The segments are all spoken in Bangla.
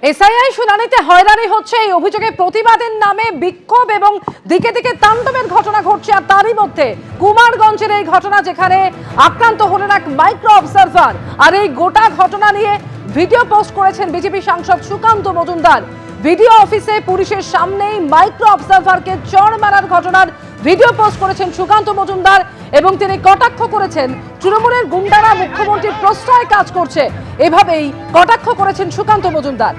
এসআইআই শুনানিতে হয়রানি হচ্ছে এই অভিযোগে প্রতিবাদের নামে বিক্ষোভ এবং দিকে দিকে তাণ্ডবের ঘটনা ঘটছে। আর তারই মধ্যে কুমারগঞ্জের এই ঘটনা, যেখানে আক্রান্ত হলেন এক মাইক্রো অবজারভার। আর এই গোটা ঘটনা নিয়ে ভিডিও পোস্ট করেছেন বিজেপি সাংসদ সুকান্ত মজুমদার। ভিডিও অফিসে পুলিশের সামনেই মাইক্রো অবজারভারকে চড় মারার ঘটনার ভিডিও পোস্ট করেছেন সুকান্ত মজুমদার এবং তিনি কটাক্ষ করেছেন তৃণমূলের গুন্ডারা মুখ্যমন্ত্রীর প্রশ্রয়ে কাজ করছে। এভাবেই কটাক্ষ করেছেন সুকান্ত মজুমদার।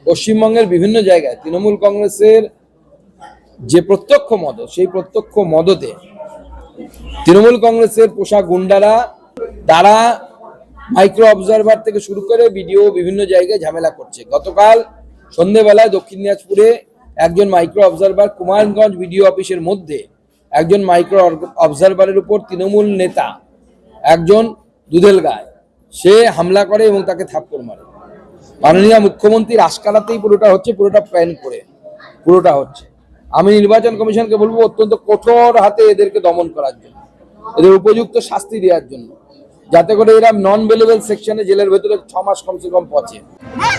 পশ্চিমবঙ্গের বিভিন্ন জায়গায় তৃণমূল কংগ্রেসের যে প্রত্যক্ষ মদত, সেই প্রত্যক্ষ মদতে তৃণমূল কংগ্রেসের পোষা গুন্ডারা তারা মাইক্রো অবজারভার থেকে শুরু করে ভিডিও বিভিন্ন জায়গায় ঝামেলা করছে। গতকাল সন্ধ্যেবেলায় দক্ষিণ দিনাজপুরে একজন মাইক্রো অবজারভার কুমারগঞ্জ ভিডিও অফিসের মধ্যে একজন মাইক্রো অবজারভারের উপর তৃণমূল নেতা একজন দুধেল গায় সে হামলা করে এবং তাকে থাপ্পড় মারে। মাননীয় মুখ্যমন্ত্রীর আশকারাতেই পুরোটা হচ্ছে, পুরোটা প্ল্যান করে পুরোটা হচ্ছে। আমি নির্বাচন কমিশনকে বলবো অত্যন্ত কঠোর হাতে এদেরকে দমন করার জন্য, এদের উপযুক্ত শাস্তি দেওয়ার জন্য, যাতে করে এরা নন বেলেবল সেকশনে জেলের ভেতরে 6 মাস কমসে কম পচে।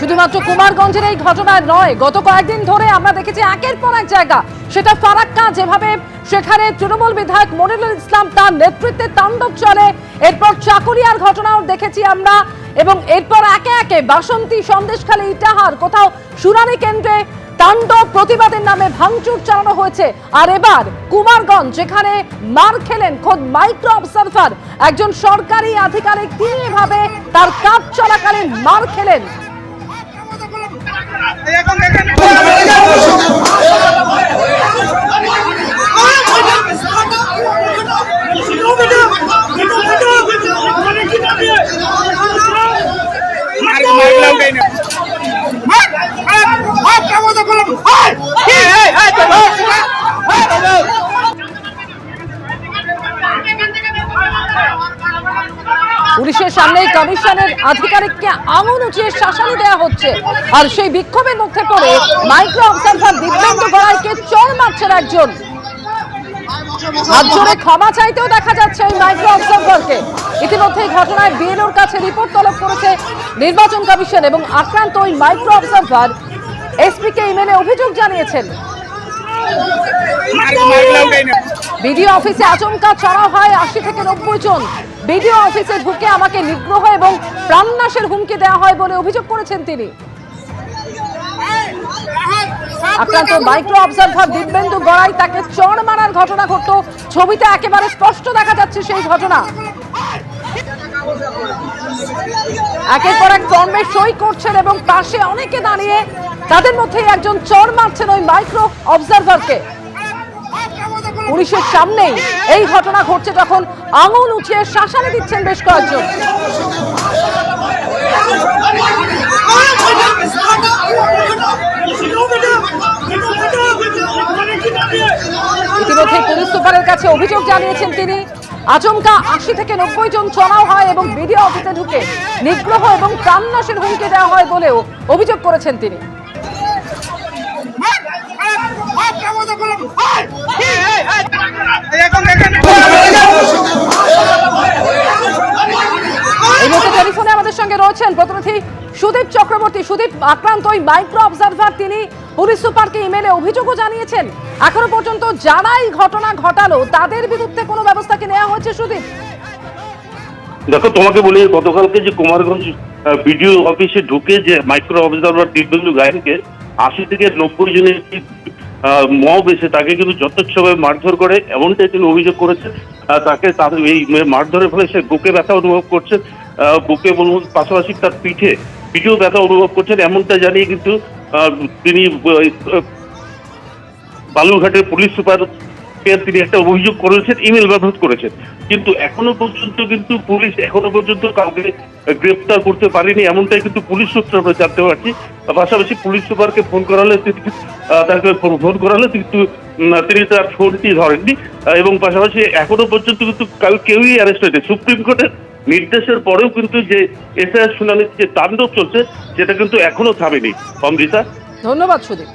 শুধুমাত্র কুমারগঞ্জের এই ঘটনা নয়, গত কয়েকদিন ধরে আমরা দেখেছি একের পর এক জায়গা, সেটা ফারাক্কা, যেভাবে সেখানে তৃণমূল বিধায়ক মনিরুল ইসলাম তার নেতৃত্বে তাণ্ডব চলে। এরপর চাকুরিয়ার ঘটনাও দেখেছি আমরা, এবং এরপর একে একে বাসন্তী, সন্দেশখালী, ইটাহার, কোথাও শুনানি কেন্দ্রে তাণ্ডব, প্রতিবাদের নামে ভাঙচুর চালানো হয়েছে। আর এবার কুমারগঞ্জ, যেখানে মার খেলেন খোদ মাইক্রো অবজারভার, একজন সরকারি আধিকারিক, তিনি এভাবে তার কাজ চলাকালীন মার খেলেন। পুলিশের সামনে কমিশনের আধিকারিককে আঙুল উঁচিয়ে শাসানি দেওয়া হচ্ছে। আর সেই বিক্ষোভের মধ্যে পড়ে মাইক্রো অবজারভার দিব্যেন্দু গড়াইকে চড় মারছেন একজন। হাত জোড়ে ক্ষমা চাইতেও দেখা যাচ্ছে ওই মাইক্রো অবজারভারকে। ইতিমধ্যে এই ঘটনায় বিএলওর কাছে রিপোর্ট তলব করেছে নির্বাচন কমিশন এবং আক্রান্ত ওই মাইক্রো অবজারভার এসপিকে ইমেলে অভিযোগ জানিয়েছেন। বিডিও অফিসে আচমকা চড়াও হয় 80 থেকে 90 জন। বিডিও অফিসে ঢুকে আমাকে নিগ্রহ এবং প্রাণনাশের হুমকি দেওয়া হয় বলে অভিযোগ করেছেন তিনি। আক্রান্ত মাইক্রো অবজারভার দিব্যেন্দু গড়াই, তাকে চড় মারার ঘটনা ঘটতো। ছবিতে একেবারে স্পষ্ট দেখা যাচ্ছে সেই ঘটনা। একের পর এক ফর্মে সই করছেন এবং পাশে অনেকে দাঁড়িয়ে, তাদের মধ্যে একজন চড় মারছেন ওই মাইক্রো অবজারভারকে। পুলিশের সামনেই এই ঘটনা ঘটছে, তখন আঙুল উঁচিয়ে শাসানি দিচ্ছেন বেশ কয়েকজন। ইতিমধ্যে পুলিশ সুপারের কাছে অভিযোগ জানিয়েছেন তিনি। আচমকা 80 থেকে 90 জন চড়াও হয় এবং বিডিও অফিসে ঢুকে নিগ্রহ এবং প্রাণনাশের হুমকি দেওয়া হয় বলেও অভিযোগ করেছেন তিনি। এই মুহূর্তে টেলিফোনে আমাদের সঙ্গে রয়েছেন প্রতিনিধি সুদীপ চক্রবর্তী। সুদীপ, আক্রান্ত ওই মাইক্রো অবজারভার তিনি পুলিশ সুপারকে ইমেলে অভিযোগও জানিয়েছেন। এখনো পর্যন্ত যারা এই ঘটনা ঘটালো তাদের বিরুদ্ধে কোনো ব্যবস্থা কি নেওয়া হয়েছে? সুদীপ, দেখো, তোমাকে বলি, গতকালকে যে কুমারগঞ্জ বিডিও অফিসে ঢুকে যে মাইক্রো অবজারভার দিব্যেন্দু গায়নকে 80 থেকে 90 জনের মব এসে তাকে কিন্তু যথেচ্ছভাবে মারধর করে, এমনটাই তিনি অভিযোগ করেছেন। তাকে তাদের এই মারধরের ফলে সে বুকে ব্যথা অনুভব করছে, বুকে বলুন, পাশাপাশি তার পিঠেও ব্যথা অনুভব করছেন, এমনটা জানিয়ে কিন্তু তিনি বালুরঘাটের পুলিশ সুপার তিনি একটা অভিযোগ করেছেন, ইমেল ব্যবহার করেছেন, কিন্তু এখনো পর্যন্ত কিন্তু পুলিশ এখনো পর্যন্ত কাউকে গ্রেপ্তার করতে পারেনি, এমনটাই কিন্তু পুলিশ সূত্রে আমরা জানতে পারছি। পাশাপাশি পুলিশ সুপারকে ফোন করালে তাকে ফোন করালে কিন্তু তিনি তার ফোনটি ধরেননি, এবং পাশাপাশি এখনো পর্যন্ত কিন্তু কেউই অ্যারেস্ট হয়নি। সুপ্রিম কোর্টের নির্দেশের পরেও কিন্তু যে এসআইআর শুনানির যে তাণ্ডব চলছে সেটা কিন্তু এখনো থামেনি। অমৃতা, ধন্যবাদ সুদীপ।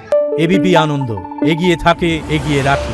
এবিপি আনন্দ, এগিয়ে থাকে, এগিয়ে রাখে।